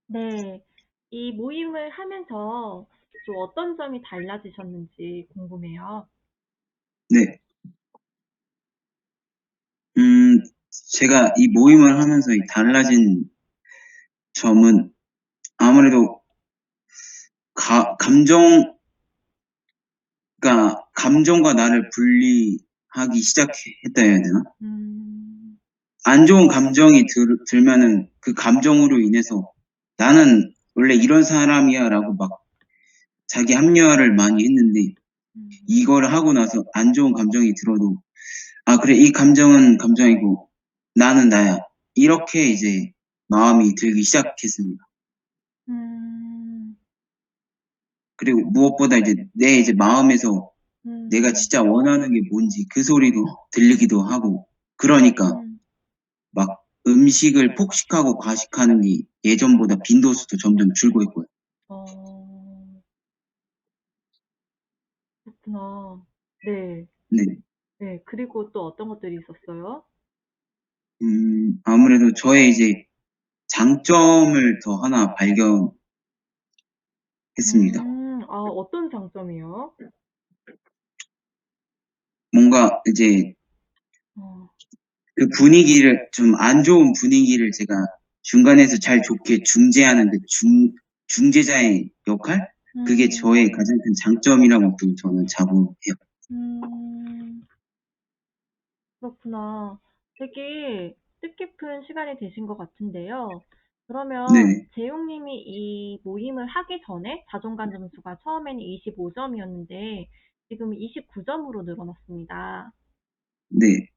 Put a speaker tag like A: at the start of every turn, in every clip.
A: 네. 이 모임을 하면서 좀 어떤 점이 달라지셨는지 궁금해요.
B: 네. 음, 제가 이 모임을 하면서 이 달라진 점은 아무래도 감정, 그러니까 감정과 나를 분리하기 시작했다 해야 되나?
A: 음.
B: 안 좋은 감정이 들면은 그 감정으로 인해서 나는 원래 이런 사람이야라고 막 자기 합리화를 많이 했는데
A: 음.
B: 이걸 하고 나서 안 좋은 감정이 들어도 아, 그래, 이 감정은 감정이고 나는 나야. 이렇게 이제 마음이 들기 시작했습니다.
A: 음.
B: 그리고 무엇보다 이제 내 이제 마음에서 내가
A: 음.
B: 진짜 원하는 게 뭔지 그 소리도 들리기도 하고 그러니까
A: 음.
B: 막 음식을 폭식하고 과식하는 게 예전보다 빈도수도 점점 줄고 있고요.
A: 어. 그렇구나. 네.
B: 네.
A: 네. 그리고 또 어떤 것들이 있었어요?
B: 아무래도 저의 이제 장점을 더 하나 발견했습니다.
A: 아, 어떤 장점이요?
B: 뭔가 이제
A: 어.
B: 그 분위기를 좀 안 좋은 분위기를 제가 중간에서 잘 좋게 중재하는 그 중재자의 역할? 그게 저의
A: 음.
B: 가장 큰 장점이라고 또 저는 자부해요.
A: 음. 그렇구나. 되게 뜻깊은 시간이 되신 것 같은데요. 그러면
B: 네,
A: 재용님이 이 모임을 하기 전에 자존감 점수가 처음에는 25점이었는데 지금 29점으로 늘어났습니다.
B: 네,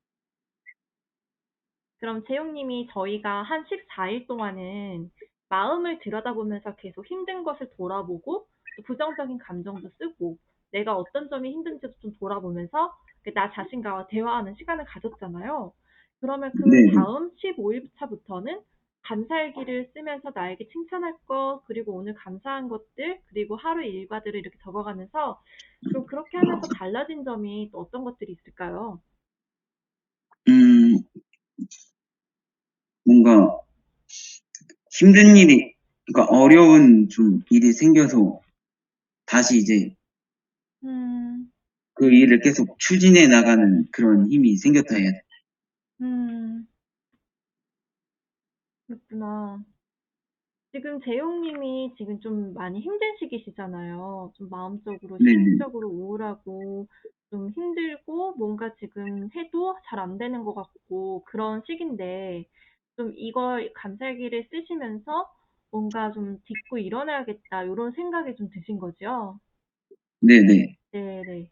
A: 그럼 재용님이 저희가 한 14일 동안은 마음을 들여다보면서 계속 힘든 것을 돌아보고 또 부정적인 감정도 쓰고 내가 어떤 점이 힘든지도 좀 돌아보면서 나 자신과 대화하는 시간을 가졌잖아요. 그러면 그
B: 네, 네.
A: 다음 15일차부터는 감사일기를 쓰면서 나에게 칭찬할 것, 그리고 오늘 감사한 것들, 그리고 하루 일과들을 이렇게 적어가면서 좀 그렇게 하면서 달라진 점이 또 어떤 것들이 있을까요?
B: 음, 뭔가 힘든 일이, 그러니까 어려운 좀 일이 생겨서 다시 이제
A: 음.
B: 그 일을 계속 추진해 나가는 그런 힘이 생겼다 해야 돼.
A: 음. 그렇구나. 지금 재용님이 지금 좀 많이 힘든 시기시잖아요. 좀 마음적으로,
B: 네, 네.
A: 심리적으로 우울하고, 좀 힘들고, 뭔가 지금 해도 잘 안 되는 것 같고, 그런 시기인데, 좀 이걸 감사일기를 쓰시면서 뭔가 좀 딛고 일어나야겠다, 이런 생각이 좀 드신 거죠?
B: 네, 네.
A: 네네.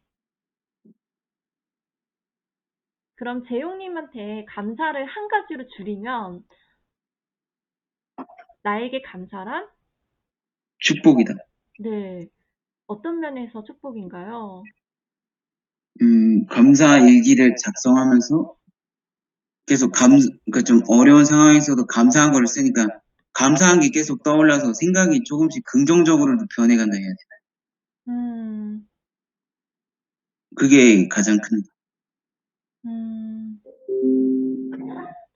A: 그럼 재용님한테 감사를 한 가지로 줄이면, 나에게 감사란?
B: 축복이다.
A: 네. 어떤 면에서 축복인가요?
B: 감사 일기를 작성하면서 계속 그러니까 좀 어려운 상황에서도 감사한 걸 쓰니까 감사한 게 계속 떠올라서 생각이 조금씩 긍정적으로도 변해간다 해야 돼.
A: 음.
B: 그게 가장 큰,
A: 음.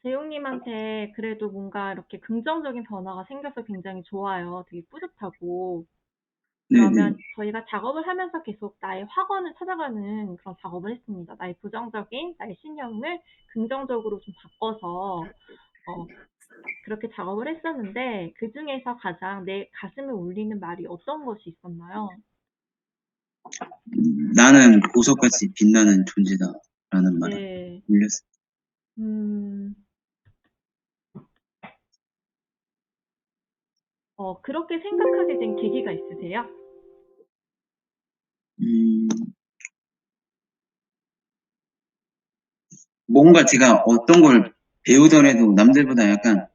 A: 재용님한테 그래도 뭔가 이렇게 긍정적인 변화가 생겨서 굉장히 좋아요. 되게 뿌듯하고.
B: 네네.
A: 그러면 저희가 작업을 하면서 계속 나의 확언을 찾아가는 그런 작업을 했습니다. 나의 부정적인, 나의 신념을 긍정적으로 좀 바꿔서, 그렇게 작업을 했었는데, 그 중에서 가장 내 가슴을 울리는 말이 어떤 것이 있었나요?
B: 나는 보석같이 빛나는 존재다라는 말을
A: 네.
B: 올렸어.
A: 음. 그렇게 생각하게 된 계기가 있으세요?
B: 음, 뭔가 제가 어떤 걸 배우더라도 남들보다 약간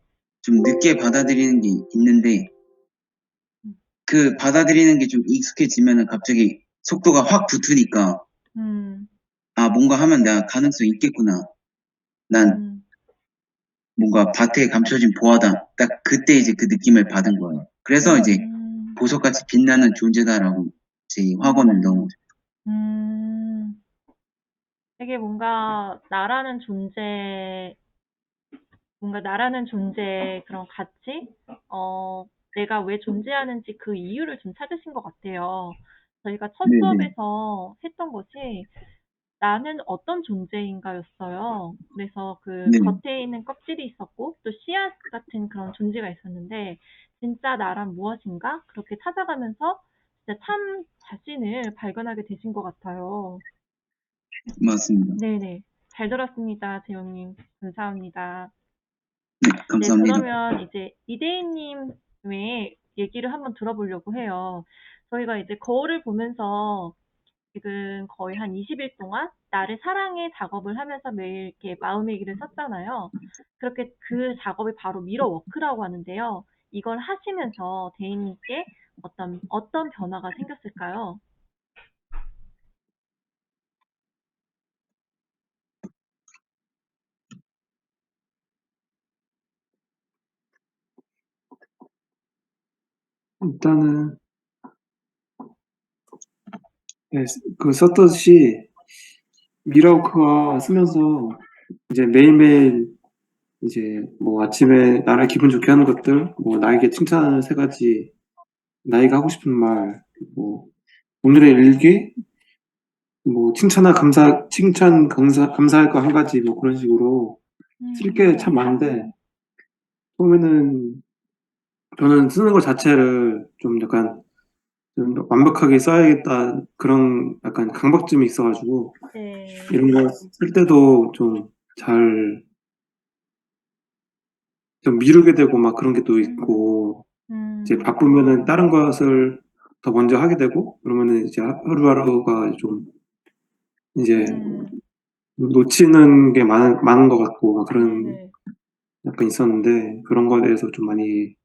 B: 좀 늦게 받아들이는 게 있는데
A: 음.
B: 그 받아들이는 게 좀 익숙해지면은 갑자기 속도가 확 붙으니까
A: 음.
B: 아, 뭔가 하면 내가 가능성이 있겠구나. 난
A: 음.
B: 뭔가 밭에 감춰진 보화다. 딱 그때 이제 그 느낌을 받은 거예요. 그래서 이제
A: 음.
B: 보석같이 빛나는 존재다라고 제 확언을 넣은
A: 음.
B: 거죠.
A: 음. 되게 뭔가 나라는 존재의 그런 가치? 어, 내가 왜 존재하는지 그 이유를 좀 찾으신 것 같아요. 저희가 첫
B: 네네.
A: 수업에서 했던 것이 나는 어떤 존재인가였어요. 그래서 그
B: 네.
A: 겉에 있는 껍질이 있었고 또 씨앗 같은 그런 존재가 있었는데 진짜 나란 무엇인가? 그렇게 찾아가면서 진짜 참 자신을 발견하게 되신 것 같아요.
B: 맞습니다.
A: 네네. 잘 들었습니다, 재영님. 감사합니다.
B: 네,
A: 네,
B: 감사합니다.
A: 그러면 이제 이대희님의 얘기를 한번 들어보려고 해요. 저희가 이제 거울을 보면서 지금 거의 한 20일 동안 나를 사랑해 작업을 하면서 매일 이렇게 마음의 길을 썼잖아요. 그렇게 그 작업이 바로 미러 워크라고 하는데요. 이걸 하시면서 대인님께 어떤 변화가 생겼을까요?
C: 일단은 네, 그 썼듯이 미라우크가 쓰면서 이제 매일매일 이제 뭐 아침에 나를 기분 좋게 하는 것들, 뭐 나에게 칭찬하는 세 가지, 나에게 하고 싶은 말, 뭐 오늘의 일기, 뭐 감사할 거 한 가지, 뭐 그런 식으로 쓸 게 참 많은데 처음에는 저는 쓰는 것 자체를 좀 약간 좀 완벽하게 써야겠다 그런 약간 강박증이 있어가지고
A: 네.
C: 이런 거 쓸 때도 좀 미루게 되고 막 그런 게 또 있고, 이제
A: 음,
C: 바쁘면은 다른 것을 더 먼저 하게 되고, 그러면은 이제 하루하루가 좀 이제
A: 음,
C: 놓치는 게 많은 것 같고, 막 그런
A: 네네.
C: 약간 있었는데, 그런 거에 대해서 좀 많이,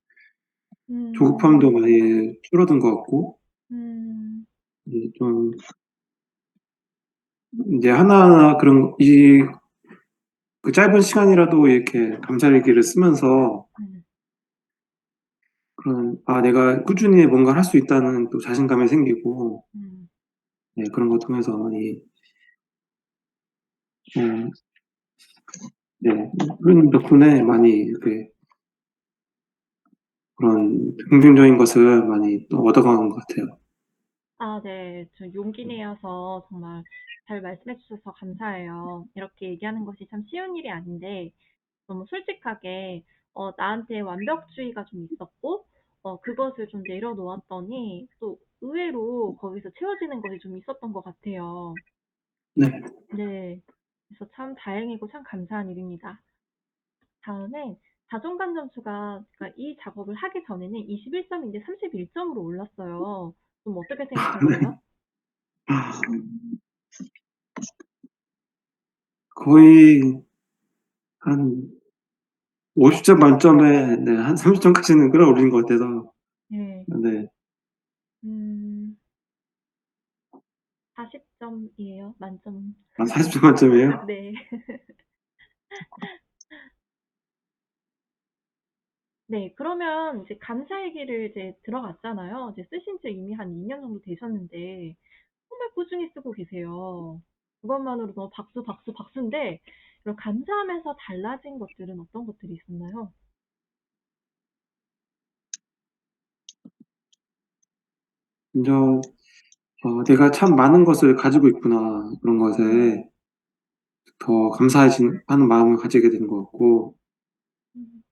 C: 조급함도
A: 음,
C: 많이 줄어든 것 같고,
A: 음,
C: 이제 좀, 이제 하나하나 그 짧은 시간이라도 이렇게 감사일기를 쓰면서,
A: 음,
C: 내가 꾸준히 뭔가를 할 수 있다는 또 자신감이 생기고,
A: 음.
C: 네, 그런 거 통해서 많이, 어, 네, 그런 덕분에 많이 이렇게 그런 긍정적인 것을 많이 또 얻어가는 것 같아요.
A: 아, 네. 저 용기 내어서 정말 잘 말씀해 주셔서 감사해요. 이렇게 얘기하는 것이 참 쉬운 일이 아닌데, 너무 솔직하게, 나한테 완벽주의가 좀 있었고, 그것을 좀 내려놓았더니, 또 의외로 거기서 채워지는 것이 좀 있었던 것 같아요.
C: 네.
A: 네. 그래서 참 다행이고 참 감사한 일입니다. 다음에 자존감 점수가, 그러니까 이 작업을 하기 전에는 21점인데 31점으로 올랐어요. 좀 어떻게 생각하세요?
C: 거의 한 50점 만점에 네, 한 30점까지는 끌어올린 것 같아서
A: 네.
C: 네.
A: 음, 40점이에요. 만점.
C: 한 40점 만점이에요?
A: 네. 네. 그러면 이제 감사일기를 이제 들어갔잖아요. 이제 쓰신 지 이미 한 2년 정도 되셨는데, 정말 꾸준히 쓰고 계세요. 그것만으로 너무 박수, 박수, 박수인데, 이런 감사하면서 달라진 것들은 어떤 것들이 있었나요?
C: 먼저 내가 참 많은 것을 가지고 있구나 그런
A: 음,
C: 것에 더 감사하는 마음을 가지게 되는 것 같고
A: 음,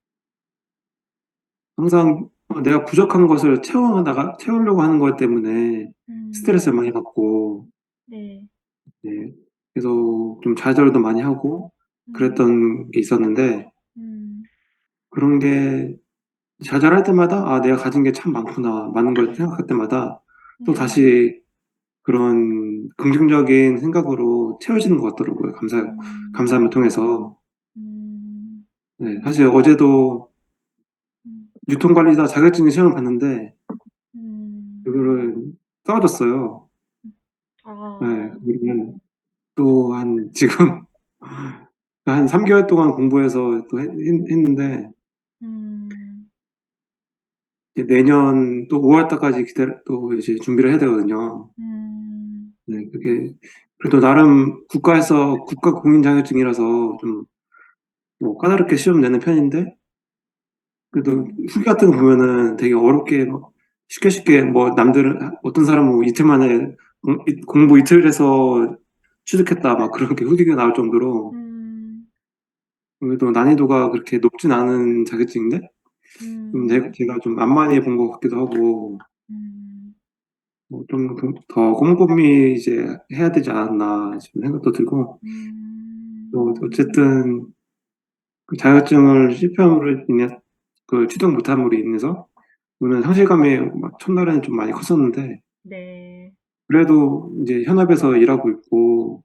C: 항상 내가 부족한 것을 채우려고 하는 것 때문에
A: 음,
C: 스트레스를 많이 받고
A: 네.
C: 네. 그래서 좀 좌절도 많이 하고
A: 음,
C: 그랬던 게 있었는데
A: 음,
C: 그런 게 좌절할 때마다 '아 내가 가진 게 참 많은 걸 생각할 때마다
A: 음,
C: 또다시 그런 긍정적인 생각으로 채워지는 것 같더라고요,
A: 음,
C: 감사함을 통해서.
A: 음,
C: 네. 사실 어제도
A: 음,
C: 유통관리사 자격증 시험을 봤는데
A: 음,
C: 그거를 떨어졌어요. 네.
A: 아,
C: 그러면 또 지금 한 3 개월 동안 공부해서 또 했는데
A: 음,
C: 이제 내년 또 5월 달까지 또 이제 준비를 해야 되거든요.
A: 음,
C: 네. 그게 그래도 나름 국가 공인 자격증이라서 좀 뭐 까다롭게 시험 내는 편인데 그래도 후기 같은 거 보면은 되게 어렵게 막 쉽게 뭐 남들은 어떤 사람은 뭐 이틀 만에 공부 이틀 해서 취득했다 막 그렇게 후기가 나올 정도로 그래도 난이도가 그렇게 높진 않은 자격증인데 좀 제가 좀 만만히 본 것 같기도 하고 뭐 좀 더 꼼꼼히 이제 해야 되지 않았나 싶은 생각도 들고 또 어쨌든 그 자격증을 실패함으로 인해 그 취득 못함으로 인해서 오는 상실감이 막 첫날에는 좀 많이 컸었는데
A: 네.
C: 그래도 이제 현업에서 일하고 있고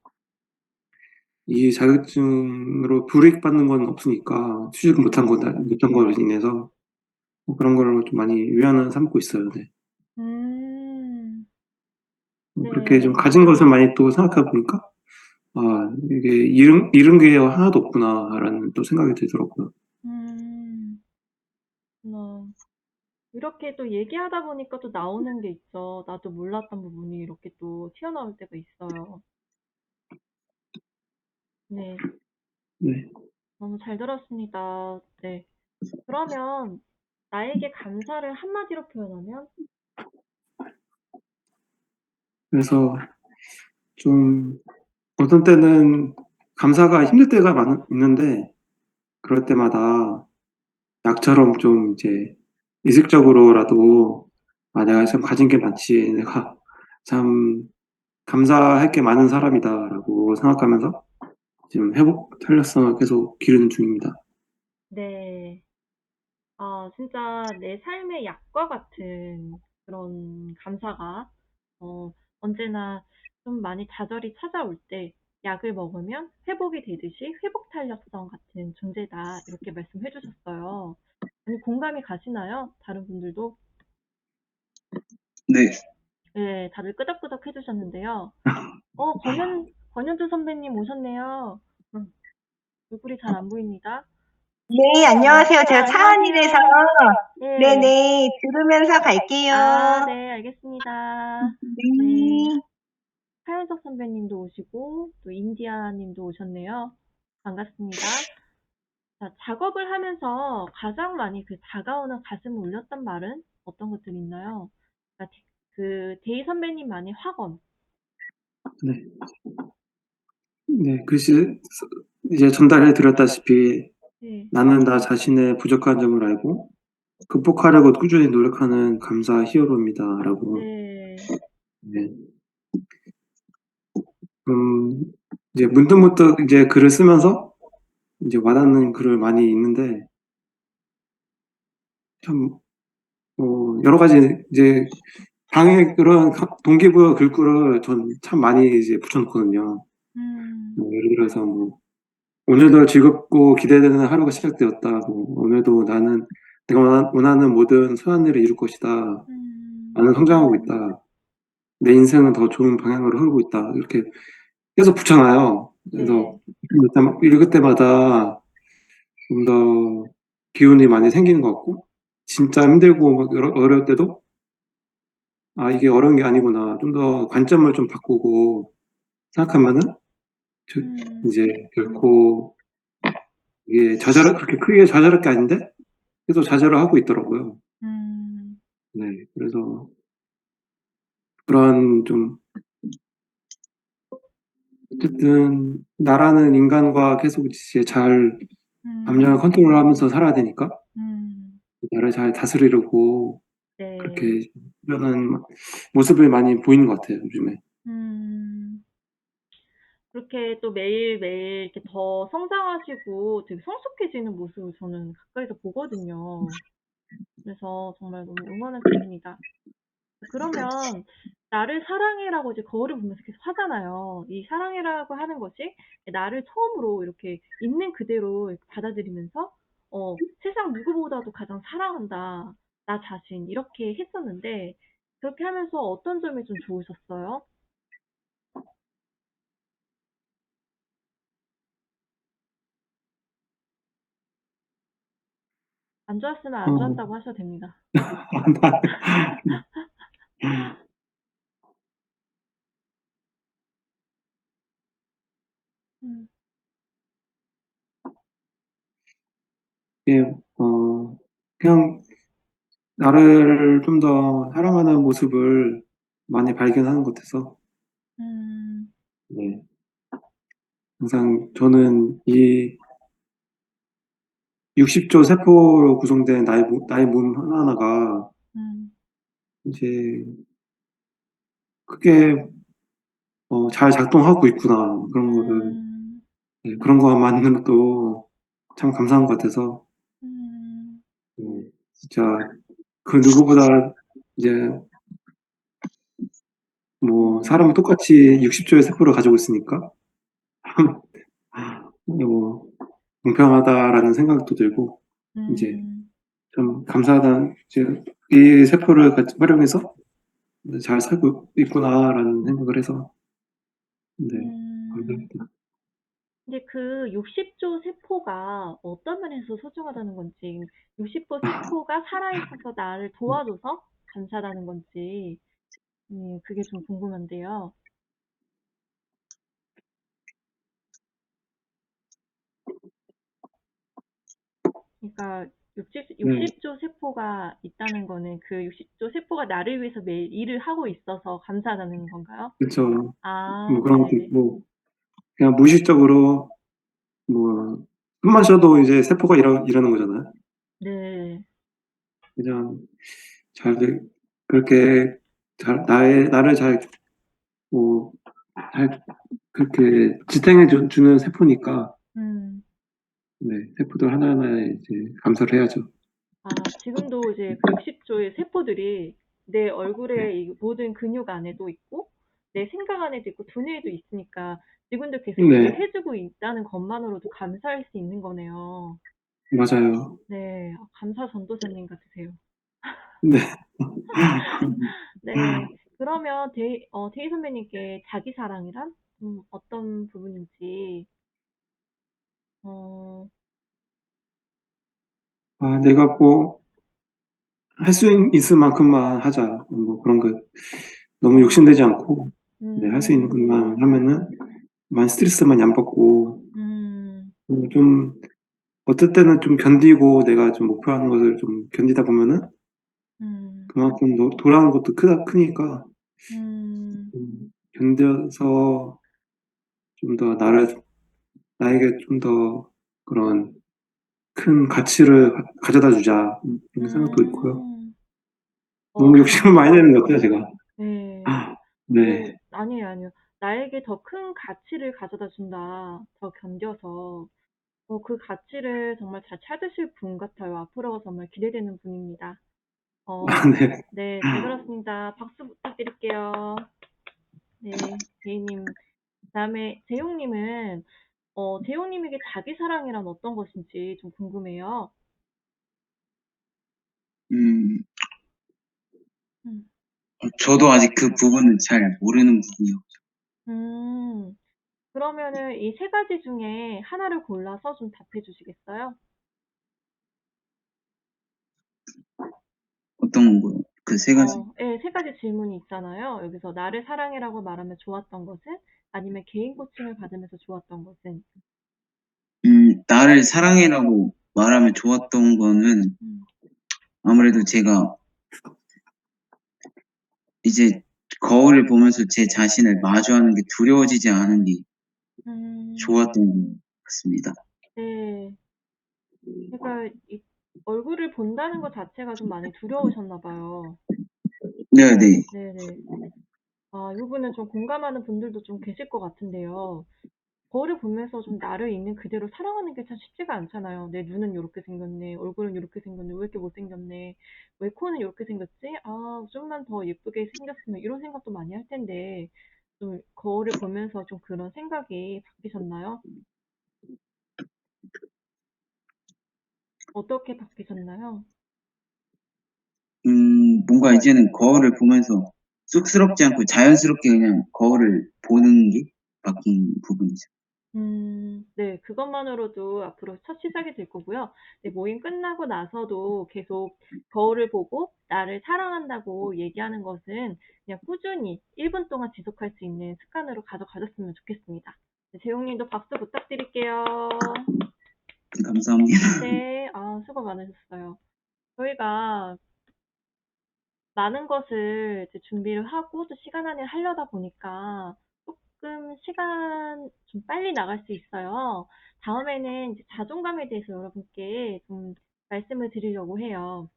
C: 이 자격증으로 불이익 받는 건 없으니까 취직 못한 거로 인해서 뭐 그런 걸로 좀 많이 위안을 삼고 있어요. 네.
A: 음.
C: 그렇게 좀
A: 네.
C: 가진 것을 많이 또 생각해 보니까 '아 이게 잃은 게 하나도 없구나.'라는 또 생각이 들더라고요.
A: 음. 뭐 이렇게 또 얘기하다 보니까 또 나오는 게 있죠. 나도 몰랐던 부분이 이렇게 또 튀어나올 때가 있어요. 네.
C: 네.
A: 너무 잘 들었습니다. 네. 그러면 나에게 감사를 한마디로 표현하면?
C: 그래서 좀 어떤 때는 감사가 힘들 때가 있는데 그럴 때마다 약처럼 좀 이제 의식적으로라도 '아 내가 참 가진 게 많지. 내가 참 감사할 게 많은 사람이다.'라고 생각하면서 지금 회복 탄력성을 계속 기르는 중입니다.
A: 네. 진짜 내 삶의 약과 같은 그런 감사가 언제나 좀 많이 좌절이 찾아올 때 약을 먹으면 회복이 되듯이 회복 탄력성 같은 존재다. 이렇게 말씀해 주셨어요. 많이 공감이 가시나요? 다른 분들도?
B: 네.
A: 네, 다들 끄덕끄덕 해 주셨는데요. 권현주 선배님 오셨네요. 얼굴이 잘 안 보입니다.
D: 네, 안녕하세요. 제가 차 안이라서
A: 네.
D: 네네 들으면서 갈게요.
A: 네, 알겠습니다. 네.
D: 네.
A: 하현석 선배님도 오시고 또 인디아 님도 오셨네요. 반갑습니다. 자, 작업을 하면서 가장 많이 다가오는 가슴을 울렸던 말은 어떤 것들이 있나요? 그러니까 데이 선배님만의 확언.
C: 네. 네. 글씨 이제 전달해 드렸다시피
A: 네.
C: 나는 나 자신의 부족한 점을 알고 극복하려고 꾸준히 노력하는 감사 히어로입니다라고.
A: 네.
C: 네. 이제 문득문득 이제 글을 쓰면서 이제 와닿는 글을 많이 읽는데 참 여러 가지 이제 방에 그런 동기부여 글귀를 전 참 많이 이제 붙여 놓거든요. 뭐 예를 들어서 뭐 "오늘도 즐겁고 기대되는 하루가 시작되었다." 뭐 "오늘도 내가 원하는 모든 선한 일을 이룰 것이다. 나는 성장하고 있다. 내 인생은 더 좋은 방향으로 흐르고 있다." 이렇게 계속 붙여 놔요. 그래서
A: 네.
C: 읽을 때마다 좀 더 기운이 많이 생기는 것 같고 진짜 힘들고 막 어려울 때도 '아 이게 어려운 게 아니구나. 좀 더 관점을 좀 바꾸고 생각하면은 저 인제 결코 이게 그렇게 크게 좌절할 게 아닌데 계속 좌절을 하고 있더라고요.
A: 음.
C: 네. 그래서 그런 좀 어쨌든 나라는 인간과 계속 이제 잘 감정을 컨트롤하면서 살아야 되니까
A: 음.
C: 나를 잘 다스리려고
A: 네.
C: 그렇게 하려는 모습을 많이 보이는 것 같아요, 요즘에.
A: 음. 그렇게 또 매일매일 이렇게 더 성장하시고 되게 성숙해지는 모습을 저는 가까이서 보거든요. 그래서 정말 너무 응원을 드립니다. 그러면 나를 사랑해라고 이제 거울을 보면서 계속 하잖아요. 이 사랑해라고 하는 것이 나를 처음으로 이렇게 있는 그대로 이렇게 받아들이면서 세상 누구보다도 가장 사랑한다. 나 자신. 이렇게 했었는데 그렇게 하면서 어떤 점이 좀 좋으셨어요? 안 좋았으면 안
C: 어.
A: 좋았다고 하셔도 됩니다. 음.
C: 예. 어 그냥 나를 좀 더 사랑하는 모습을 많이 발견하는 것 같아서,
A: 음,
C: 네. 항상 저는 이 60조 세포로 구성된 나의 몸 하나하나가
A: 음,
C: 이제 크게 잘 작동하고 있구나. 그런 거를,
A: 음,
C: 네, 그런 것만으로도 참 감사한 것 같아서,
A: 음,
C: 네, 진짜 그 누구보다 이제 뭐 사람은 똑같이 60조의 세포를 가지고 있으니까, 뭐 공평하다라는 생각도 들고, 이제
A: 음,
C: 좀 감사하다는, 이제 이 세포를 같이 활용해서 잘 살고 있구나라는 생각을 해서, 네,
A: 음.
C: 감사합니다.
A: 근데 그 60조 세포가 어떤 면에서 소중하다는 건지, 60조 세포가 살아있어서 나를 도와줘서 감사하다는 건지, 그게 좀 궁금한데요. 그러니까
C: 네,
A: 60조 세포가 있다는 거는 그 60조 세포가 나를 위해서 매일 일을 하고 있어서 감사하다는 건가요?
C: 그렇죠.
A: 아,
C: 뭐 그런 것도
A: 네네네.
C: 있고, 그냥 무의식적으로 뭐 숨만 쉬어도 이제 세포가 일어나는 거잖아요.
A: 네.
C: 그냥 잘 그렇게 잘 나를 잘 뭐 잘 그렇게 지탱해 주는 세포니까,
A: 음.
C: 네, 세포들 하나하나에 이제 감사를 해야죠.
A: 아, 지금도 이제 그 60조의 세포들이 내
C: 네,
A: 얼굴에 이 모든 근육 안에도 있고, 내 생각 안에도 있고, 두뇌에도 있으니까 지금도 계속 일을
C: 네,
A: 해주고 있다는 것만으로도 감사할 수 있는 거네요.
C: 맞아요.
A: 네, 감사 전도사님 같으세요.
C: 네,
A: 네, 그러면 데이 선배님께 자기 사랑이란 어떤 부분인지, 어,
C: 내가 뭐 할 수 있을 만큼만 하자. 뭐 그런 거 너무 욕심내지 않고, 네, 할 수 있는
A: 음,
C: 것만 하면은 만 스트레스만 안 받고,
A: 음,
C: 좀 어떨 때는 좀 견디고 내가 좀 목표하는 것을 좀 견디다 보면은
A: 음,
C: 그만큼 돌아오는 것도 크니까,
A: 음,
C: 견뎌서 좀 더 나에게 좀 더 그런 큰 가치를 가져다 주자. 이런 생각도 있고요.
A: 음.
C: 너무 욕심을
A: 정말,
C: 많이 내는 것 같아요, 제가.
A: 네.
C: 네.
A: 아니에요, 아니에요. 나에게 더 큰 가치를 가져다 준다. 더 견뎌서. 그 가치를 정말 잘 찾으실 분 같아요. 앞으로가 정말 기대되는 분입니다.
C: 네.
A: 네, 잘 들었습니다. 박수 부탁드릴게요. 네, 제이님. 그다음에 재용님은, 재용님에게 자기 사랑이란 어떤 것인지 좀 궁금해요.
B: 음,
A: 음,
B: 저도 아직 그 부분은 잘 모르는 부분이요.
A: 음, 그러면은 이 세 가지 중에 하나를 골라서 좀 답해 주시겠어요?
B: 어떤 거요? 그 세 가지.
A: 예, 세 가지 질문이 있잖아요. 여기서 나를 사랑해라고 말하면 좋았던 것은? 아니면 개인 코칭을 받으면서 좋았던 것은?
B: 나를 사랑해라고 말하면 좋았던 거는
A: 음,
B: 아무래도 제가 이제 거울을 보면서 제 자신을 마주하는 게 두려워지지 않은 게
A: 음,
B: 좋았던 것 같습니다.
A: 네. 그러니까 이 얼굴을 본다는 것 자체가 좀 많이 두려우셨나 봐요.
B: 네네.
A: 네네. 아, 이 부분은 좀 공감하는 분들도 좀 계실 것 같은데요. 거울을 보면서 좀 나를 있는 그대로 사랑하는 게 참 쉽지가 않잖아요. 내 눈은 요렇게 생겼네. 얼굴은 요렇게 생겼네. 왜 이렇게 못생겼네. 왜 코는 요렇게 생겼지? 아, 좀만 더 예쁘게 생겼으면 이런 생각도 많이 할 텐데 좀 거울을 보면서 좀 그런 생각이 바뀌셨나요? 어떻게 바뀌셨나요?
B: 뭔가 이제는 거울을 보면서 쑥스럽지 않고 자연스럽게 그냥 거울을 보는 게 바뀐 부분이죠.
A: 네, 그것만으로도 앞으로 첫 시작이 될 거고요. 네, 모임 끝나고 나서도 계속 거울을 보고 나를 사랑한다고 얘기하는 것은 그냥 꾸준히 1분 동안 지속할 수 있는 습관으로 가져가셨으면 좋겠습니다. 네, 재용님도 박수 부탁드릴게요.
B: 감사합니다.
A: 네, 수고 많으셨어요. 저희가 많은 것을 이제 준비를 하고 또 시간 안에 하려다 보니까 조금 시간 좀 빨리 나갈 수 있어요. 다음에는 이제 자존감에 대해서 여러분께 좀 말씀을 드리려고 해요.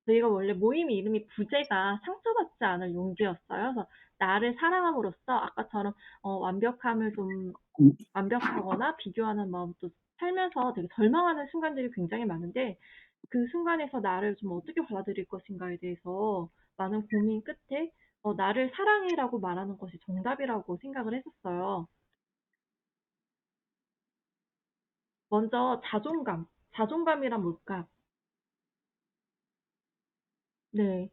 A: 저희가 원래 모임 이름이 부제가 상처받지 않을 용기였어요. 그래서 나를 사랑함으로써 아까처럼 완벽함을 좀 완벽하거나 비교하는 마음도 살면서 되게 절망하는 순간들이 굉장히 많은데 그 순간에서 나를 좀 어떻게 받아들일 것인가에 대해서 많은 고민 끝에 나를 사랑해라고 말하는 것이 정답이라고 생각을 했었어요. 먼저 자존감. 자존감이란 뭘까? 네.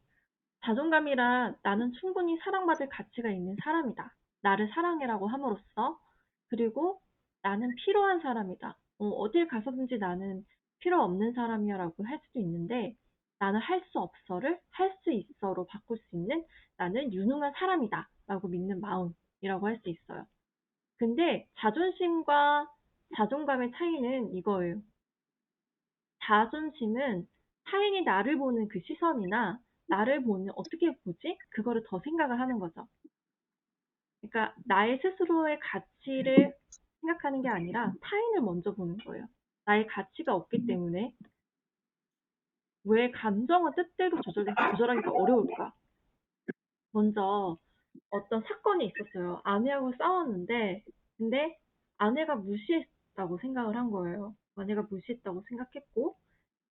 A: 자존감이란 나는 충분히 사랑받을 가치가 있는 사람이다. 나를 사랑해라고 함으로써 그리고 나는 필요한 사람이다. 어딜 가서든지 나는 필요 없는 사람이야라고 할 수도 있는데 나는 할 수 없어를 할 수 있어로 바꿀 수 있는 나는 유능한 사람이다 라고 믿는 마음이라고 할 수 있어요. 근데 자존심과 자존감의 차이는 이거예요. 자존심은 타인이 나를 보는 그 시선이나 나를 보는 어떻게 보지? 그거를 더 생각을 하는 거죠. 그러니까 나의 스스로의 가치를 생각하는 게 아니라 타인을 먼저 보는 거예요. 나의 가치가 없기 때문에 왜 감정은 뜻대로 조절하기가 어려울까? 먼저 어떤 사건이 있었어요. 아내하고 싸웠는데 근데 아내가 무시했다고 생각을 한 거예요. 아내가 무시했다고 생각했고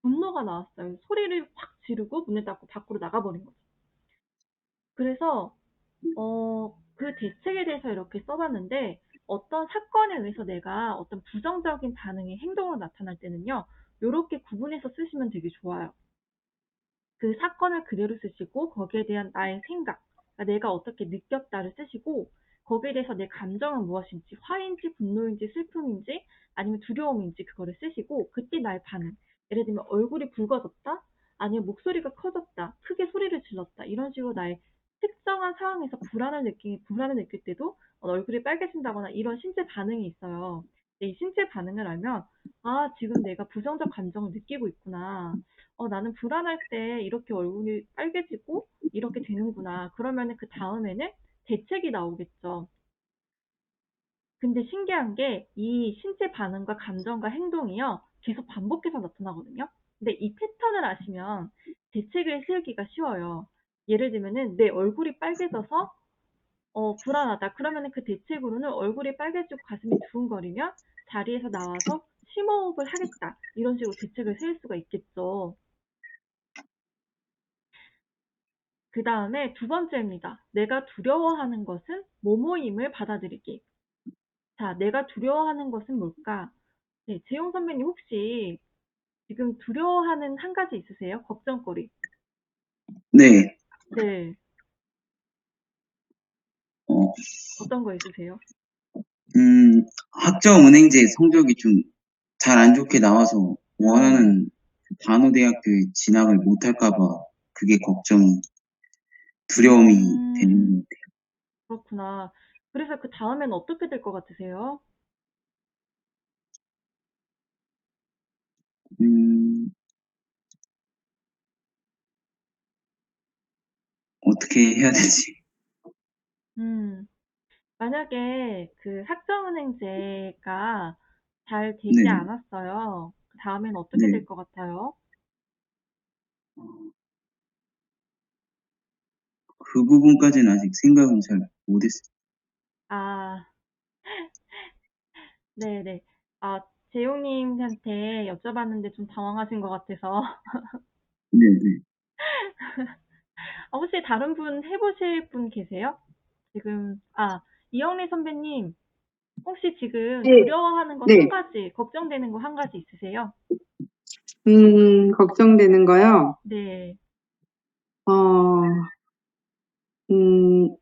A: 분노가 나왔어요. 소리를 확 지르고 문을 닫고 밖으로 나가버린 거죠. 그래서 그 대책에 대해서 이렇게 써봤는데 어떤 사건에 의해서 내가 어떤 부정적인 반응의 행동으로 나타날 때는요. 이렇게 구분해서 쓰시면 되게 좋아요. 그 사건을 그대로 쓰시고 거기에 대한 나의 생각, 그러니까 내가 어떻게 느꼈다를 쓰시고 거기에 대해서 내 감정은 무엇인지, 화인지 분노인지 슬픔인지 아니면 두려움인지 그거를 쓰시고 그때 나의 반응. 예를 들면 얼굴이 붉어졌다, 아니면 목소리가 커졌다, 크게 소리를 질렀다 이런 식으로 나의 특정한 상황에서 불안을 느낄 때도 얼굴이 빨개진다거나 이런 신체 반응이 있어요. 이 신체 반응을 알면 아, 지금 내가 부정적 감정을 느끼고 있구나. 나는 불안할 때 이렇게 얼굴이 빨개지고 이렇게 되는구나. 그러면은 그 다음에는 대책이 나오겠죠. 근데 신기한 게 이 신체 반응과 감정과 행동이요. 계속 반복해서 나타나거든요. 근데 이 패턴을 아시면 대책을 세우기가 쉬워요. 예를 들면은 내 얼굴이 빨개져서 불안하다. 그러면은 그 대책으로는 얼굴이 빨개지고 가슴이 두근거리면 자리에서 나와서 심호흡을 하겠다. 이런 식으로 대책을 세울 수가 있겠죠. 그 다음에 두 번째입니다. 내가 두려워하는 것은 뭐뭐임을 받아들이기. 자, 내가 두려워하는 것은 뭘까? 네, 지용 선배님 혹시 지금 두려워하는 한 가지 있으세요? 걱정거리.
B: 네.
A: 네,
B: 어,
A: 어떤 거 있으세요?
B: 학점은행제 성적이 좀 잘 안 좋게 나와서 원하는 단호대학교에 진학을 못할까 봐 그게 두려움이 되는 것 같아요.
A: 그렇구나. 그래서 그 다음에는 어떻게 될 것 같으세요?
B: 음, 어떻게 해야 되지?
A: 만약에 그 학점은행제가 잘 되지
B: 네,
A: 않았어요. 그 다음에는 어떻게
B: 네.
A: 될 것 같아요?
B: 그 부분까지는 아직 생각은 잘 못했어요.
A: 아, 네네. 아, 재용님한테 여쭤봤는데 좀 당황하신 것 같아서.
B: 네, 네.
A: 혹시 다른 분 해보실 분 계세요? 지금, 이영래 선배님, 혹시 지금
E: 네,
A: 두려워하는 거 한
E: 네.
A: 가지, 걱정되는 거 한 가지 있으세요?
E: 걱정되는 거요.
A: 네.
E: 어, 음,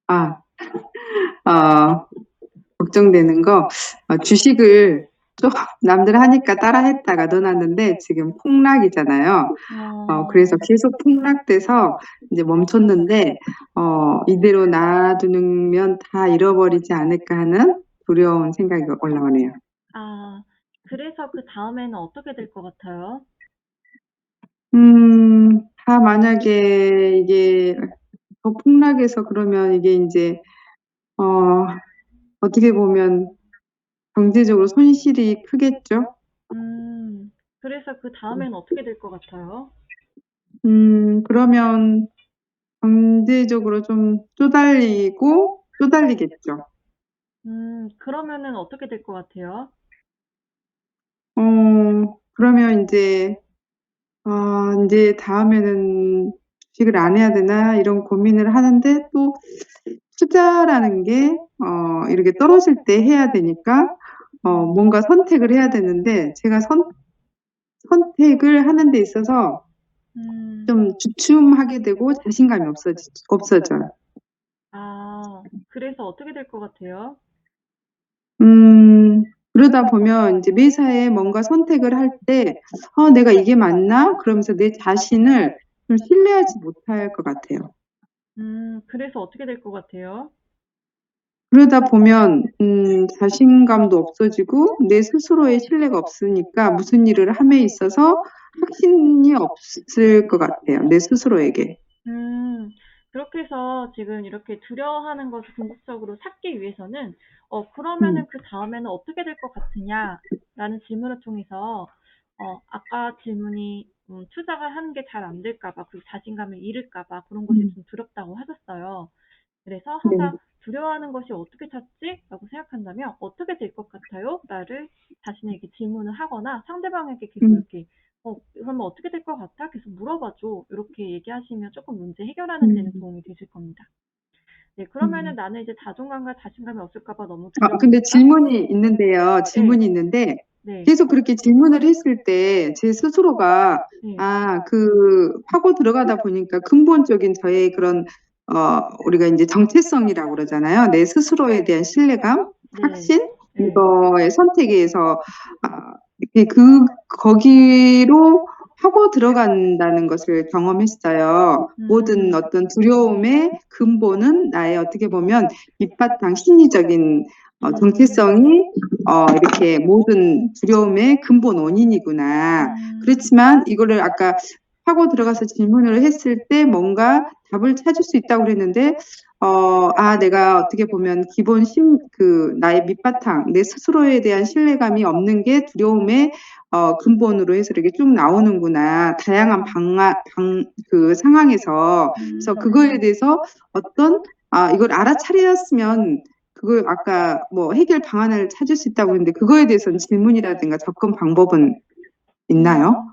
E: 아, 어, 걱정되는 거, 주식을 좀 남들 하니까 따라 했다가 넣어놨는데 지금 폭락이잖아요. 그래서 계속 폭락돼서 이제 멈췄는데, 이대로 놔두면 다 잃어버리지 않을까 하는 두려운 생각이 올라오네요.
A: 그래서 그 다음에는 어떻게 될 것 같아요?
E: 다 만약에 이게 더 폭락해서 그러면 이게 이제, 어떻게 보면 경제적으로 손실이 크겠죠?
A: 그래서 그 다음에는 어떻게 될 것 같아요?
E: 그러면 경제적으로 좀 쪼달리겠죠.
A: 그러면은 어떻게 될 것 같아요?
E: 그러면 이제 다음에는 주식을 안 해야 되나 이런 고민을 하는데 또 투자라는 게 이렇게 떨어질 때 해야 되니까 뭔가 선택을 해야 되는데 제가 선택을 하는 데 있어서
A: 음,
E: 좀 주춤하게 되고 자신감이 없어져요.
A: 그래서 어떻게 될 것 같아요?
E: 그러다 보면 이제 매사에 뭔가 선택을 할 때, 내가 이게 맞나? 그러면서 내 자신을 좀 신뢰하지 못할 것 같아요.
A: 그래서 어떻게 될 것 같아요?
E: 그러다 보면, 자신감도 없어지고 내 스스로의 신뢰가 없으니까 무슨 일을 함에 있어서 확신이 없을 것 같아요. 내 스스로에게.
A: 그렇게 해서 지금 이렇게 두려워하는 것을 궁극적으로 찾기 위해서는, 그러면은
E: 음,
A: 그 다음에는 어떻게 될 것 같으냐? 라는 질문을 통해서, 아까 질문이, 투자를 하는 게 잘 안 될까 봐, 그리고 자신감을 잃을까 봐 그런 것이
E: 음,
A: 좀 두렵다고 하셨어요. 그래서
E: 네.
A: 항상 두려워하는 것이 어떻게 찾지? 라고 생각한다면, 어떻게 될 것 같아요? 나를 자신에게 질문을 하거나 상대방에게 계속
E: 음,
A: 이렇게 그러면 어떻게 될 것 같아? 계속 물어봐줘. 이렇게 얘기하시면 조금 문제 해결하는 데는
E: 음,
A: 도움이 되실 겁니다. 네, 그러면은
E: 음.
A: 나는 이제 자존감과 자신감이 없을까 봐 너무
E: 근데
A: 두려우니까. 네,
E: 질문이 있는데,
A: 네,
E: 계속 그렇게 질문을 했을 때, 제 스스로가,
A: 네,
E: 파고 들어가다 보니까 근본적인 저의 그런, 우리가 이제 정체성이라고 그러잖아요. 내 스스로에 대한 신뢰감,
A: 네,
E: 확신,
A: 네.
E: 이거의 선택에 의해서, 이렇게 거기로 파고 들어간다는 것을 경험했어요. 모든
A: 음,
E: 어떤 두려움의 근본은 나의 어떻게 보면 밑바탕 심리적인
A: 음,
E: 정체성이 이렇게 모든 두려움의 근본 원인이구나.
A: 음,
E: 그렇지만 이거를 아까 하고 들어가서 질문을 했을 때 뭔가 답을 찾을 수 있다고 그랬는데, 내가 어떻게 보면 나의 밑바탕, 내 스스로에 대한 신뢰감이 없는 게 두려움의 근본으로 해서 이렇게 쭉 나오는구나. 다양한 그 상황에서. 그래서 그거에 대해서 어떤, 이걸 알아차렸으면 그걸 아까 뭐 해결 방안을 찾을 수 있다고 했는데 그거에 대해서는 질문이라든가 접근 방법은 있나요?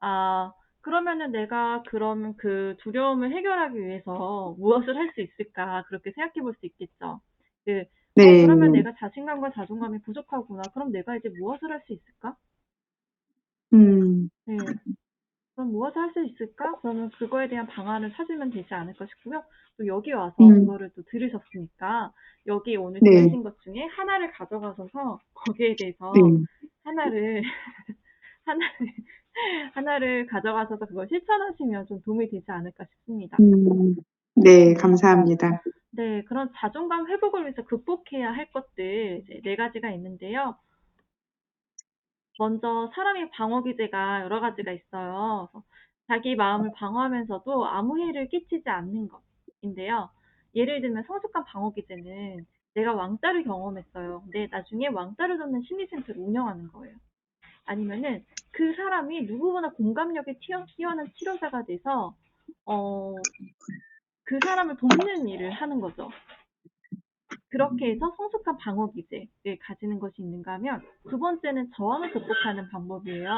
A: 음. 그러면은 내가 그러면 그 두려움을 해결하기 위해서 무엇을 할 수 있을까? 그렇게 생각해 볼 수 있겠죠. 그,
E: 네.
A: 그러면 내가 자신감과 자존감이 부족하구나. 그럼 내가 이제 무엇을 할 수 있을까?
E: 음,
A: 네. 그럼 무엇을 할 수 있을까? 그러면 그거에 대한 방안을 찾으면 되지 않을까 싶고요. 또 여기 와서
E: 음,
A: 그거를 또 들으셨으니까 여기 오늘
E: 네,
A: 들으신 것 중에 하나를 가져가셔서 거기에
E: 네,
A: 대해서 하나를 하나를 하나를 가져가셔서 그걸 실천하시면 좀 도움이 되지 않을까 싶습니다.
E: 음, 네,
A: 네.
E: 감사합니다.
A: 네, 그런 자존감 회복을 위해서 극복해야 할 것들 이제 네 가지가 있는데요. 먼저 사람의 방어 기제가 여러 가지가 있어요. 그래서 자기 마음을 방어하면서도 아무 해를 끼치지 않는 것인데요. 예를 들면 성숙한 방어 기제는 내가 왕따를 경험했어요. 근데 나중에 왕따를 돕는 심리센터를 운영하는 거예요. 아니면은 그 사람이 누구보다 공감력이 뛰어난 치료자가 돼서 어, 그 사람을 돕는 일을 하는 거죠. 그렇게 해서 성숙한 방어 기제를 가지는 것이 있는가 하면 두 번째는 저항을 극복하는 방법이에요.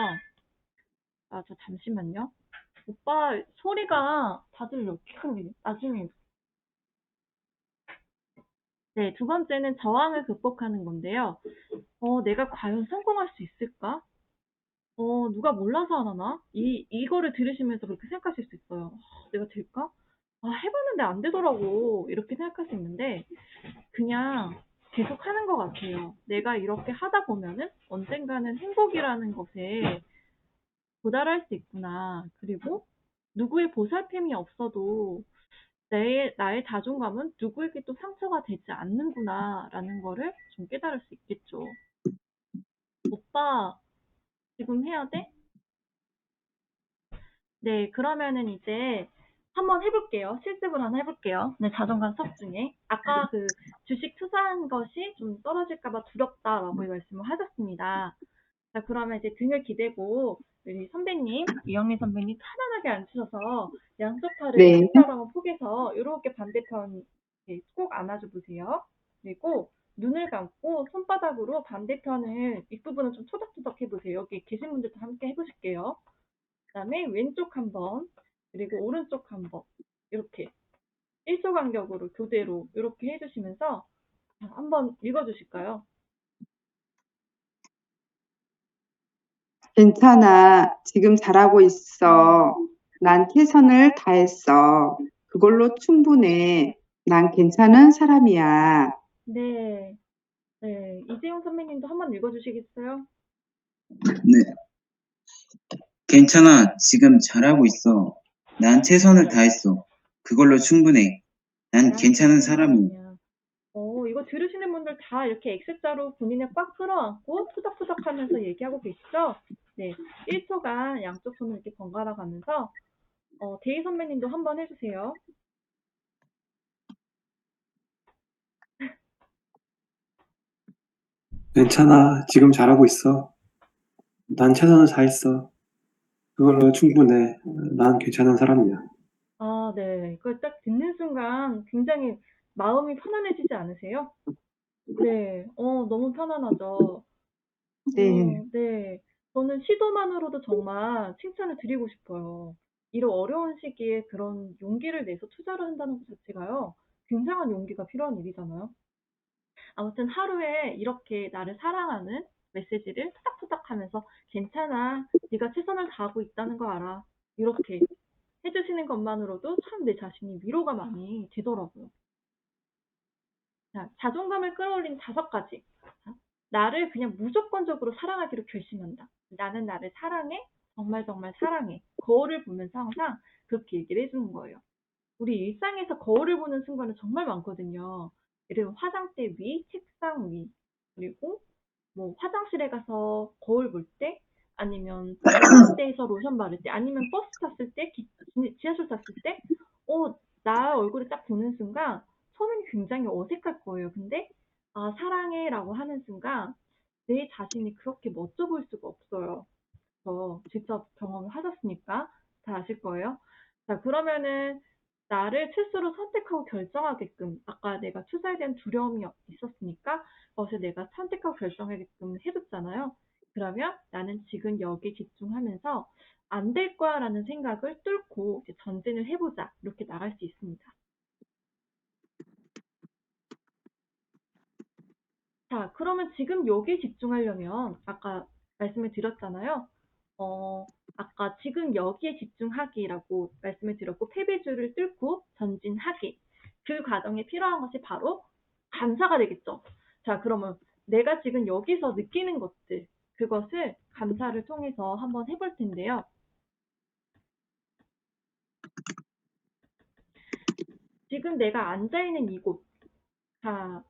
A: 저 잠시만요. 오빠 소리가 다들 이렇게 큰데 나중에 네, 두 번째는 저항을 극복하는 건데요. 내가 과연 성공할 수 있을까? 누가 몰라서 안 하나? 이거를 들으시면서 그렇게 생각하실 수 있어요. 내가 될까? 해봤는데 안 되더라고. 이렇게 생각할 수 있는데, 그냥 계속 하는 것 같아요. 내가 이렇게 하다 보면은 언젠가는 행복이라는 것에 도달할 수 있구나. 그리고 누구의 보살핌이 없어도 나의 자존감은 누구에게도 상처가 되지 않는구나라는 거를 좀 깨달을 수 있겠죠. 오빠, 지금 해야 돼? 네, 그러면은 이제 한번 해볼게요. 실습을 하나 해볼게요. 네, 자존감 수업 중에. 아까 그 주식 투자한 것이 좀 떨어질까봐 두렵다라고 말씀을 하셨습니다. 자, 그러면 이제 등을 기대고 우리 선배님, 이영미 선배님 편안하게 앉으셔서 양쪽 팔을
E: 네.
A: X자로 한번 포개서 이렇게 반대편 이렇게 꼭 안아줘 보세요. 그리고 눈을 감고 손바닥으로 반대편을 윗부분을 좀 토닥토닥 해보세요. 여기 계신 분들도 함께 해보실게요. 그다음에 왼쪽 한번, 그리고 오른쪽 한번 이렇게 1초 간격으로 교대로 이렇게 해주시면서 한번 읽어주실까요?
E: 괜찮아. 지금 잘하고 있어. 난 최선을 다했어. 그걸로 충분해. 난 괜찮은 사람이야.
A: 네, 네. 이재용 선배님도 한번 읽어주시겠어요?
B: 네. 괜찮아. 지금 잘하고 있어. 난 최선을 다했어. 그걸로 충분해. 난 괜찮은 사람이야.
A: 이거 들으시는 분들 다 이렇게 X자로 본인을 꽉 끌어안고 투닥투닥 하면서 얘기하고 계시죠? 네. 1초간 양쪽 손을 이렇게 번갈아 가면서, 데이 선배님도 한번 해주세요.
C: 괜찮아. 지금 잘하고 있어. 난 최선을 다했어. 그걸로 충분해. 난 괜찮은 사람이야.
A: 아, 네. 그걸 딱 듣는 순간 굉장히 마음이 편안해지지 않으세요? 네. 너무 편안하죠.
E: 네.
A: 네. 저는 시도만으로도 정말 칭찬을 드리고 싶어요. 이런 어려운 시기에 그런 용기를 내서 투자를 한다는 것 자체가요. 굉장한 용기가 필요한 일이잖아요. 아무튼 하루에 이렇게 나를 사랑하는 메시지를 투닥투닥 하면서 괜찮아. 네가 최선을 다하고 있다는 거 알아. 이렇게 해주시는 것만으로도 참 내 자신이 위로가 많이 되더라고요. 자, 자존감을 끌어올린 5가지. 자, 나를 그냥 무조건적으로 사랑하기로 결심한다. 나는 나를 사랑해. 정말 정말 사랑해. 거울을 보면서 항상 그렇게 얘기를 해주는 거예요. 우리 일상에서 거울을 보는 순간은 정말 많거든요. 예를 들면 화장대 위, 책상 위, 그리고 뭐 화장실에 가서 거울 볼 때, 아니면 화장대에서 로션 바를 때, 아니면 버스 탔을 때, 지하철 탔을 때, 나 얼굴을 딱 보는 순간 처음엔 굉장히 어색할 거예요. 근데 사랑해라고 하는 순간 내 자신이 그렇게 멋져 보일 수가 없어요. 직접 경험을 하셨으니까 잘 아실 거예요. 자, 그러면은 나를 스스로 선택하고 결정하게끔, 아까 내가 투자에 대한 두려움이 있었으니까 그것을 내가 선택하고 결정하게끔 해줬잖아요. 그러면 나는 지금 여기에 집중하면서 안 될 거야라는 생각을 뚫고 이제 전진을 해보자. 이렇게 나갈 수 있습니다. 자, 그러면 지금 여기에 집중하려면 아까 말씀을 드렸잖아요. 아까 지금 여기에 집중하기라고 말씀을 드렸고, 패배주를 뚫고 전진하기. 그 과정에 필요한 것이 바로 감사가 되겠죠. 자, 그러면 내가 지금 여기서 느끼는 것들, 그것을 감사를 통해서 한번 해볼 텐데요. 지금 내가 앉아있는 이곳, 자,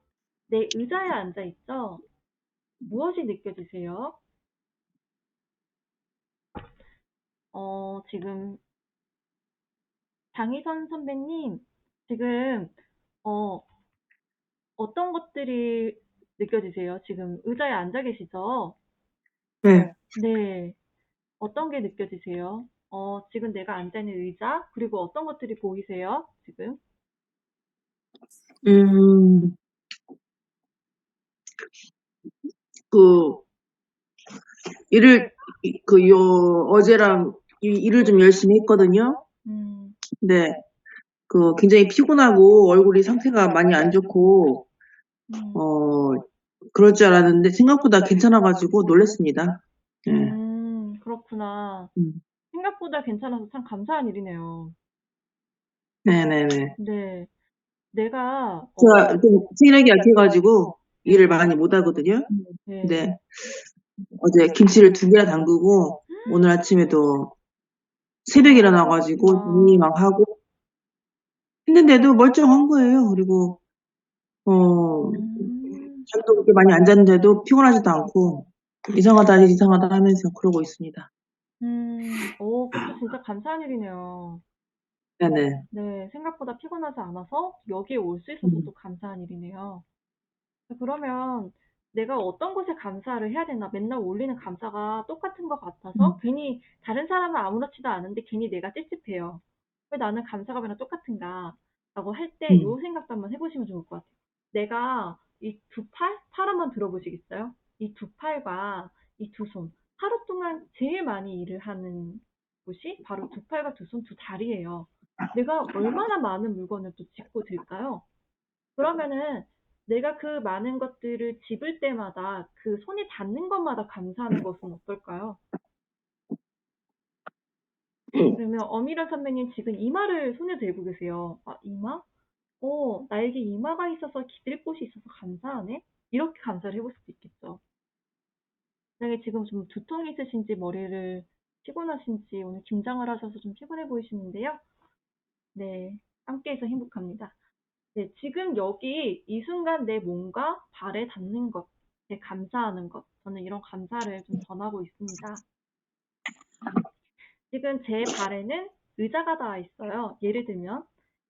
A: 내 의자에 앉아있죠? 무엇이 느껴지세요? 지금 장희선 선배님, 지금 어, 어떤 것들이 느껴지세요? 지금 의자에 앉아 계시죠?
D: 네.
A: 네. 어떤 게 느껴지세요? 지금 내가 앉아 있는 의자, 그리고 어떤 것들이 보이세요? 지금?
D: 음, 그, 일을, 어제랑 일을 좀 열심히 했거든요.
A: 음,
D: 네. 굉장히 피곤하고 얼굴이 상태가 많이 안 좋고,
A: 음,
D: 어, 그럴 줄 알았는데 생각보다 괜찮아가지고 놀랐습니다. 네.
A: 그렇구나.
D: 음.
A: 생각보다 괜찮아서 참 감사한 일이네요.
D: 네네네.
A: 네. 내가,
D: 제가 좀 체력이 약해가지고
A: 네,
D: 일을 많이 못 하거든요.
A: 네.
D: 네. 어제 김치를 2개나 담그고 오늘 아침에도 새벽에 일어나가지고 정리 막 하고 했는데도 멀쩡한 거예요. 그리고
A: 음,
D: 잠도 그렇게 많이 안 잤는데도 피곤하지도 않고 이상하다 하면서 그러고 있습니다.
A: 그것도 진짜 감사한 일이네요.
D: 네네.
A: 네, 생각보다 피곤하지 않아서 여기에 올 수 있어서 또 감사한 일이네요. 그러면 내가 어떤 것에 감사를 해야 되나? 맨날 올리는 감사가 똑같은 것 같아서 괜히 다른 사람은 아무렇지도 않은데 괜히 내가 찝찝해요. 왜 나는 감사가 맨날 똑같은가? 라고 할 때 이 생각도 한번 해보시면 좋을 것 같아요. 내가 이 두 팔 한번 들어보시겠어요? 이 두 팔과 이 두 손. 하루 동안 제일 많이 일을 하는 곳이 바로 두 팔과 두 손, 두 다리예요. 내가 얼마나 많은 물건을 또 짚고 들까요? 그러면은 내가 그 많은 것들을 집을 때마다 그 손이 닿는 것마다 감사하는 것은 어떨까요? 그러면 엄일한 선배님 지금 이마를 손에 들고 계세요. 아, 이마? 나에게 이마가 있어서 기댈 곳이 있어서 감사하네? 이렇게 감사를 해볼 수도 있겠죠. 만약에 지금 좀 두통이 있으신지 머리를 피곤하신지 오늘 김장을 하셔서 좀 피곤해 보이시는데요. 네, 함께해서 행복합니다. 네, 지금 여기 이 순간 내 몸과 발에 닿는 것에 감사하는 것. 저는 이런 감사를 좀 전하고 있습니다. 지금 제 발에는 의자가 닿아 있어요. 예를 들면.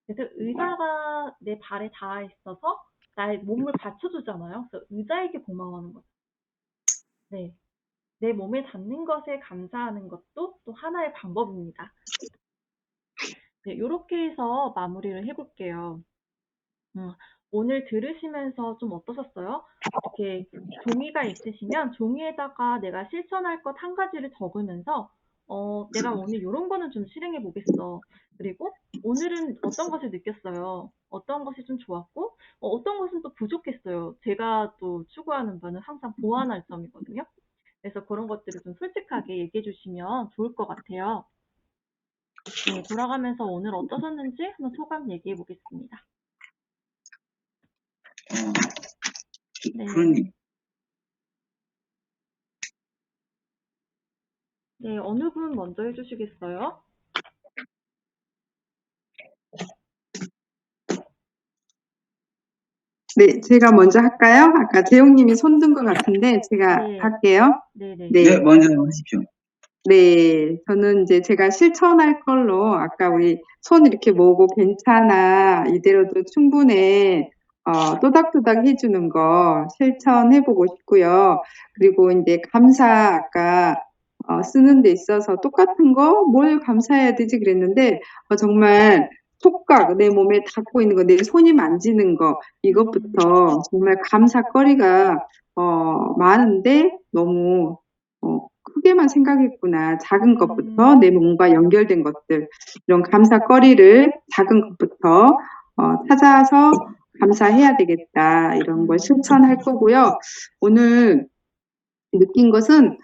A: 그래서 의자가 내 발에 닿아 있어서 나의 몸을 받쳐주잖아요. 그래서 의자에게 고마워하는 거죠. 네. 내 몸에 닿는 것에 감사하는 것도 또 하나의 방법입니다. 네, 이렇게 해서 마무리를 해볼게요. 오늘 들으시면서 좀 어떠셨어요? 이렇게 종이가 있으시면 종이에다가 내가 실천할 것 한 가지를 적으면서 내가 오늘 이런 거는 좀 실행해 보겠어. 그리고 오늘은 어떤 것을 느꼈어요. 어떤 것이 좀 좋았고 어떤 것은 또 부족했어요. 제가 또 추구하는 바는 항상 보완할 점이거든요. 그래서 그런 것들을 좀 솔직하게 얘기해 주시면 좋을 것 같아요. 네, 돌아가면서 오늘 어떠셨는지 한번 소감 얘기해 보겠습니다. 네.
B: 푸른님.
A: 네, 어느 분 먼저 해주시겠어요?
E: 네, 제가 먼저 할까요? 아까 재용님이 손 든 것 같은데 제가
A: 네.
E: 할게요.
A: 네네.
B: 네,
E: 네.
B: 먼저 하십시오.
E: 네, 저는 이제 제가 실천할 걸로 아까 우리 손 이렇게 모으고 괜찮아, 이대로도 충분해, 또닥또닥 해주는 거 실천해보고 싶고요. 그리고 이제 감사 아까 쓰는 데 있어서 똑같은 거 뭘 감사해야 되지 그랬는데 정말 촉각, 내 몸에 닿고 있는 거, 내 손이 만지는 거 이것부터 정말 감사거리가 많은데 너무 크게만 생각했구나. 작은 것부터 내 몸과 연결된 것들, 이런 감사거리를 작은 것부터 찾아서 감사해야 되겠다. 이런 걸 실천할 거고요. 오늘 느낀 것은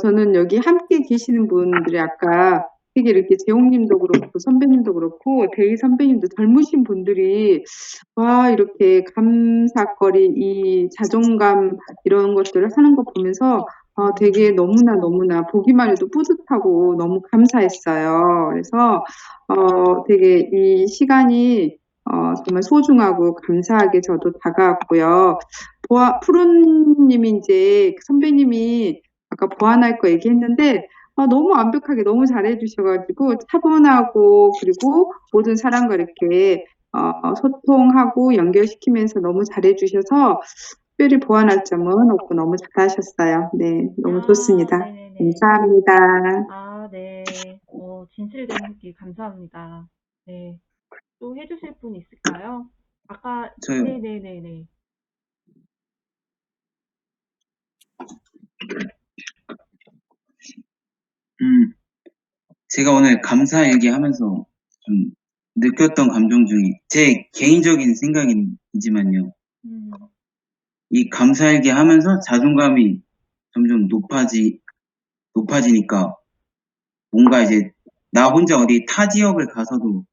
E: 저는 여기 함께 계시는 분들이 아까 되게 이렇게 재홍님도 그렇고 선배님도 그렇고 대희 선배님도 젊으신 분들이 와 이렇게 감사거리 이 자존감 이런 것들을 하는 거 보면서 되게 너무나 보기만 해도 뿌듯하고 너무 감사했어요. 그래서 되게 이 시간이 정말 소중하고 감사하게 저도 다가왔고요. 푸른님이 이제 선배님이 아까 보완할 거 얘기했는데 너무 완벽하게 너무 잘해주셔가지고 차분하고 그리고 모든 사람과 이렇게 소통하고 연결시키면서 너무 잘해주셔서 특별히 보완할 점은 없고 너무 잘하셨어요. 네, 너무 좋습니다.
A: 네네네.
E: 감사합니다.
A: 아, 네. 진실된 후기 감사합니다. 네. 또 해주실 분 있을까요? 아까,
B: 저요.
A: 네네네네.
B: 제가 오늘 감사 얘기하면서 좀 느꼈던 감정 중에 제 개인적인 생각이지만요. 이 감사 얘기하면서 자존감이 점점 높아지니까 뭔가 이제 나 혼자 어디 타 지역을 가서도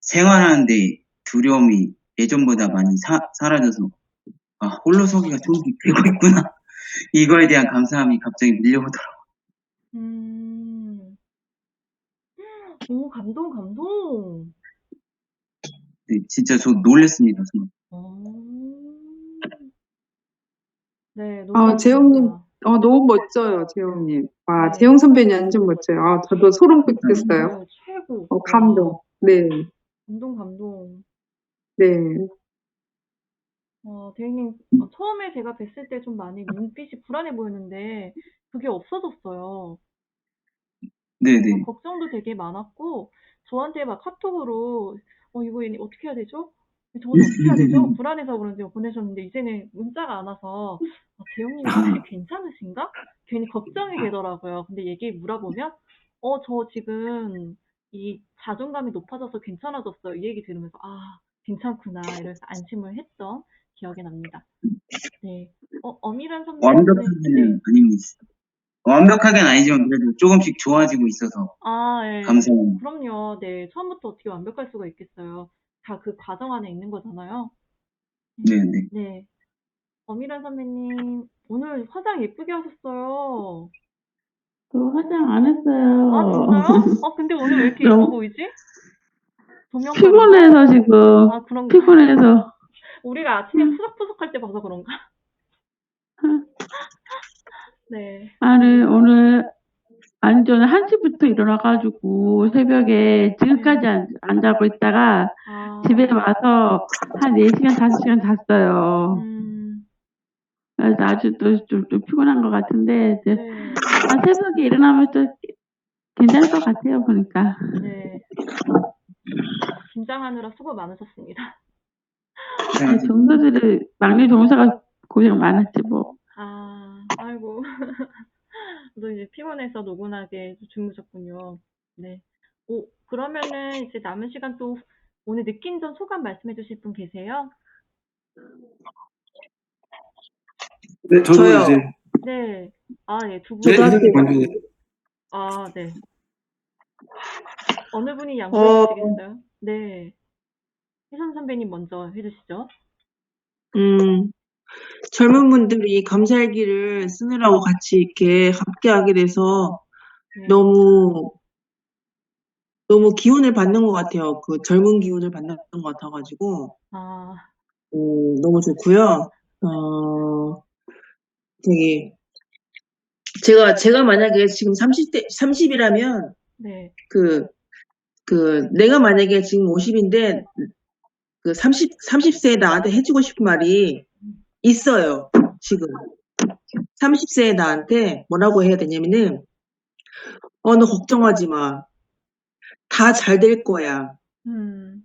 B: 생활하는데 두려움이 예전보다 많이 사라져서 홀로서기가 조금씩 되고 있구나. 이거에 대한 감사함이 갑자기 밀려오더라고요.
A: 오, 감동.
B: 네, 진짜 저 놀랬습니다. 정말.
A: 네, 너무
E: 재홍님,
A: 감사합니다.
E: 너무 멋져요, 재영님. 와,
A: 네.
E: 재영 선배님 완전 멋져요. 아, 저도 소름 끼쳤어요.
A: 네, 최고.
E: 감동.
A: 와,
E: 네,
A: 감동.
E: 네.
A: 대리님, 처음에 제가 뵀을 때 좀 많이 눈빛이 불안해 보였는데, 그게 없어졌어요.
B: 네네.
A: 걱정도 되게 많았고, 저한테 막 카톡으로, 이거 얘네 어떻게 해야 되죠? 저는 어떻게 해야 되죠? 불안해서 그런지 보내셨는데, 이제는 문자가 안 와서, 재영님이 혹시 괜찮으신가? 괜히 걱정이 되더라고요. 근데 얘기 물어보면, 저 지금 이 자존감이 높아져서 괜찮아졌어요. 이 얘기 들으면서, 아, 괜찮구나. 이래서 안심을 했던 기억이 납니다. 네. 엄일한 선배님은, 네.
B: 완벽하게는 아닙니다. 완벽하게는 아니지만 그래도 조금씩 좋아지고 있어서
A: 아, 예.
B: 감사합니다.
A: 그럼요. 네. 처음부터 어떻게 완벽할 수가 있겠어요. 다 그 과정 안에 있는 거잖아요.
B: 네네.
A: 네. 엄일한 선배님, 오늘 화장 예쁘게 하셨어요.
F: 저 화장 안
A: 아,
F: 했어요.
A: 진짜요? 근데 오늘 왜 이렇게 예뻐
F: 너무
A: 보이지? 조명 때문인가?
F: 피곤해서 지금,
A: 아, 그런가?
F: 피곤해서.
A: 우리가 아침에 푸석푸석할 때 봐서 그런가? 네.
F: 아니, 오늘, 아니, 저는 1시부터 일어나가지고 새벽에 지금까지 안 자고 있다가
A: 아,
F: 집에 와서 한 4시간, 5시간 잤어요. 그래서 아주 좀 피곤한 것 같은데, 이제
A: 네.
F: 새벽에 일어나면 또 괜찮을 것 같아요, 보니까.
A: 네. 김장하느라 수고 많으셨습니다.
F: 네, 종사들이, 막내 종사가 고생 많았지, 뭐.
A: 아이고. 저도 이제 피곤해서 노곤하게 주무셨군요. 네. 그러면은 이제 남은 시간 또 오늘 느낀 점 소감 말씀해 주실 분 계세요?
C: 네, 저도
D: 저요.
C: 이제
A: 네. 예, 두
C: 네,
A: 분.
C: 혜선님 먼저
A: 네. 어느 분이 양보해
D: 어,
A: 주시겠어요? 네. 혜선 선배님 먼저 해주시죠.
D: 젊은 분들이 감살기를 쓰느라고 같이 이렇게 함께하게 돼서
A: 네.
D: 너무 기운을 받는 것 같아요. 그 젊은 기운을 받는 것 같아가지고
A: 아,
D: 너무 좋고요. 되게 제가 만약에 지금 30이라면
A: 네.
D: 내가 만약에 지금 50인데 그 30세에 나한테 해주고 싶은 말이 있어요. 지금 30세에 나한테 뭐라고 해야 되냐면은 너 걱정하지 마. 다 잘 될 거야.
A: 음,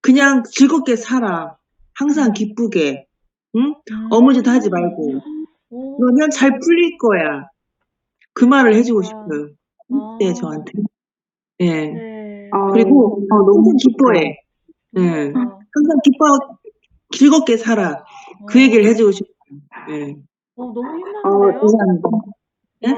D: 그냥 즐겁게 살아. 항상 기쁘게. 응?
A: 음,
D: 어무 짓 하지 말고.
A: 오,
D: 그러면 잘 풀릴 거야. 그 말을 해주고
A: 아,
D: 싶어요. 네,
A: 아,
D: 저한테. 예.
A: 네.
D: 그리고
E: 너무
D: 항상
E: 좋다.
D: 기뻐해. 예.
A: 좋다.
D: 항상 즐겁게 살아. 그 얘기를 해주고 싶어요. 예.
A: 너무 힘나는데요?
D: 감사합니다. 예?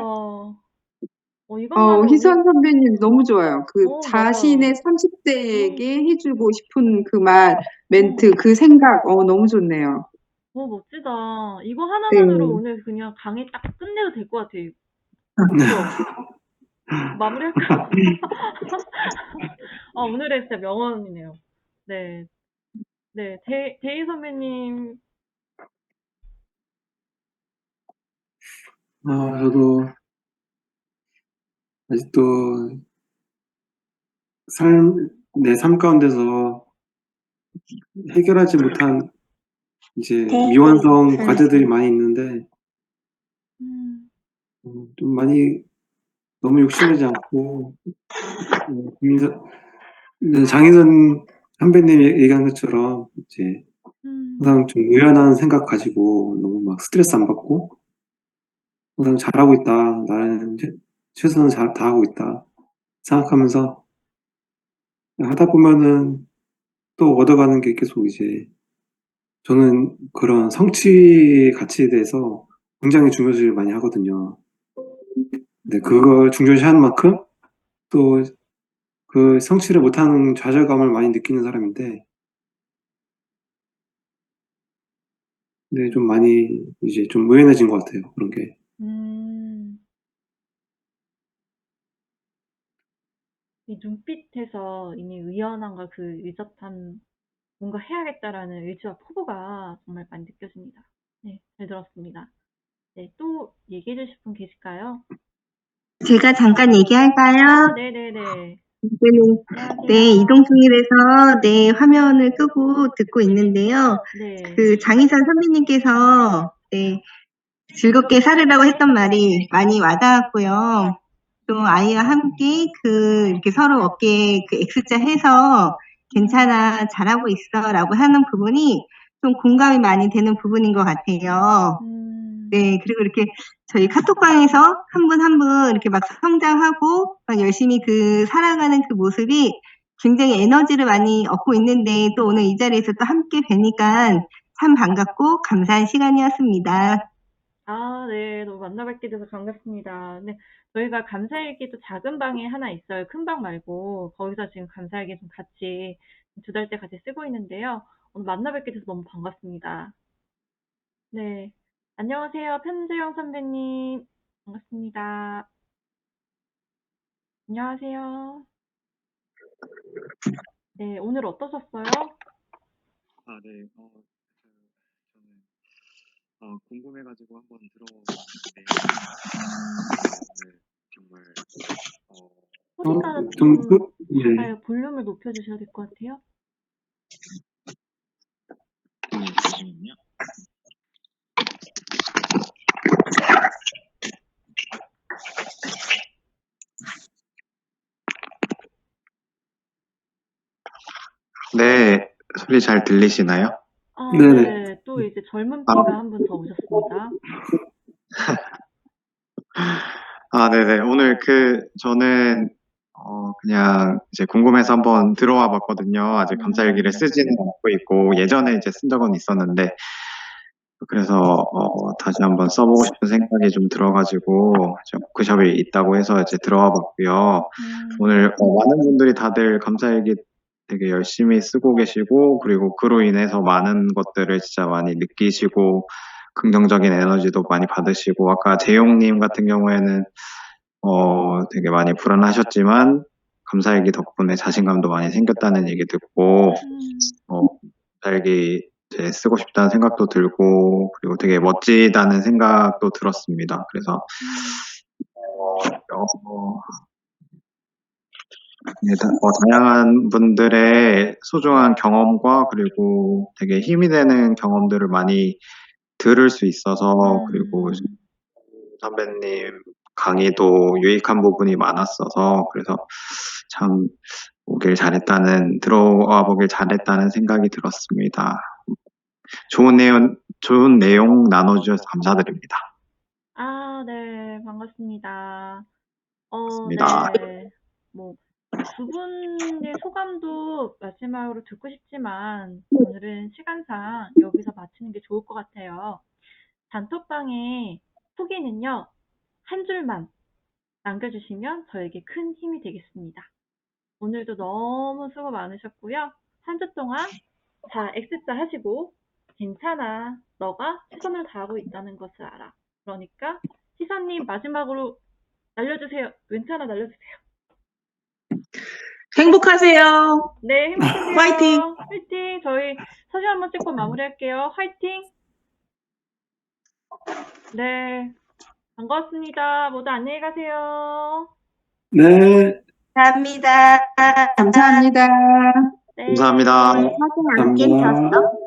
A: 와, 이것만으로
E: 희선 선배님 너무 좋아요. 그
A: 맞아요.
E: 자신의 30대에게 해주고 싶은 그 말, 멘트, 그 생각, 너무 좋네요.
A: 멋지다. 이거
E: 네.
A: 하나만으로 오늘 그냥 강의 딱 끝내도 될 것 같아요. 그죠? 마무리할까? 오늘의 진짜 명언이네요. 네. 네. 대희 선배님,
C: 저도 아직도 내 삶 가운데서 해결하지 못한 이제 미완성 과제들이 많이 있는데 좀 많이 너무 욕심내지 않고 장희선 선배님 얘기한 것처럼 이제 항상 좀 유연한 생각 가지고 너무 막 스트레스 안 받고 항상 잘하고 있다. 나는 이제 최선을 다하고 있다. 생각하면서 하다 보면은 또 얻어가는 게 계속 이제 저는 그런 성취 가치에 대해서 굉장히 중요시를 많이 하거든요. 근데 그걸 중요시하는 만큼 또 그 성취를 못하는 좌절감을 많이 느끼는 사람인데, 근데 좀 많이 이제 좀 의연해진 것 같아요. 그런 게.
A: 이 눈빛에서 이미 의연함과 그 의젓함, 뭔가 해야겠다라는 의지와 포부가 정말 많이 느껴집니다. 네, 잘 들었습니다. 네, 또 얘기해 주실 분 계실까요?
G: 제가 잠깐 얘기할까요?
A: 네네네.
G: 네,
A: 안녕하세요.
G: 이동 중이라서 네, 화면을 끄고 듣고 있는데요.
A: 네.
G: 그 장희선 선배님께서 네, 즐겁게 살으라고 했던 말이 많이 와닿았고요. 또 아이와 함께 이렇게 서로 어깨에 그 X자 해서 괜찮아, 잘하고 있어 라고 하는 부분이 좀 공감이 많이 되는 부분인 것 같아요. 네, 그리고 이렇게 저희 카톡방에서 한 분 한 분 이렇게 막 성장하고 막 열심히 살아가는 그 모습이 굉장히 에너지를 많이 얻고 있는데 또 오늘 이 자리에서 또 함께 뵈니까 참 반갑고 감사한 시간이었습니다.
A: 아, 네. 너무 만나뵙게 돼서 반갑습니다. 네. 저희가 감사일기도 작은 방에 하나 있어요. 큰 방 말고. 거기서 지금 감사일기 좀 같이 2달째 같이 쓰고 있는데요. 오늘 만나뵙게 돼서 너무 반갑습니다. 네. 안녕하세요. 편재영 선배님. 반갑습니다. 안녕하세요. 네. 오늘 어떠셨어요?
H: 아, 네. 저는 궁금해가지고 한번 들어봤는데 오늘 정말
A: 소리가
C: 좀,
A: 좀
C: 예.
A: 작아요. 볼륨을 높여주셔야 될 것 같아요.
H: 잠시만요. 네, 소리 잘 들리시나요?
A: 아,
C: 네네.
A: 네. 또 이제 젊은 피가 한 분 더 오셨습니다.
H: 아, 네네. 오늘 저는 그냥 이제 궁금해서 한번 들어와 봤거든요. 아직 감사일기를 쓰지는 않고 있고 예전에 이제 쓴 적은 있었는데 그래서 다시 한번 써보고 싶은 생각이 좀 들어가지고 워크숍이 있다고 해서 이제 들어와 봤고요. 오늘 많은 분들이 다들 감사일기 되게 열심히 쓰고 계시고 그리고 그로 인해서 많은 것들을 진짜 많이 느끼시고 긍정적인 에너지도 많이 받으시고 아까 재용님 같은 경우에는 되게 많이 불안하셨지만 감사일기 덕분에 자신감도 많이 생겼다는 얘기 듣고 감사일기 이제 쓰고 싶다는 생각도 들고 그리고 되게 멋지다는 생각도 들었습니다. 그래서 다양한 분들의 소중한 경험과 그리고 되게 힘이 되는 경험들을 많이 들을 수 있어서 그리고 선배님 강의도 유익한 부분이 많았어서 그래서 참 들어와 보길 잘했다는 생각이 들었습니다. 좋은 내용 나눠주셔서 감사드립니다.
A: 아, 네. 반갑습니다.
H: 고맙습니다.
A: 네. 뭐, 두 분의 소감도 마지막으로 듣고 싶지만, 오늘은 시간상 여기서 마치는 게 좋을 것 같아요. 단톡방에 후기는요, 한 줄만 남겨주시면 저에게 큰 힘이 되겠습니다. 오늘도 너무 수고 많으셨고요. 한 주 동안 자, X자 하시고, 괜찮아. 너가 최선을 다하고 있다는 것을 알아. 그러니까, 시사님 마지막으로 날려주세요. 멘트 하나 날려주세요.
D: 행복하세요.
A: 네, 행복하세요.
D: 화이팅!
A: 화이팅! 저희 사진 한번 찍고 마무리할게요. 화이팅! 네, 반갑습니다. 모두 안녕히 가세요.
C: 네.
G: 감사합니다.
E: 감사합니다.
A: 네.
H: 감사합니다.
G: 사진 안
C: 감사합니다.
G: 끊겼어?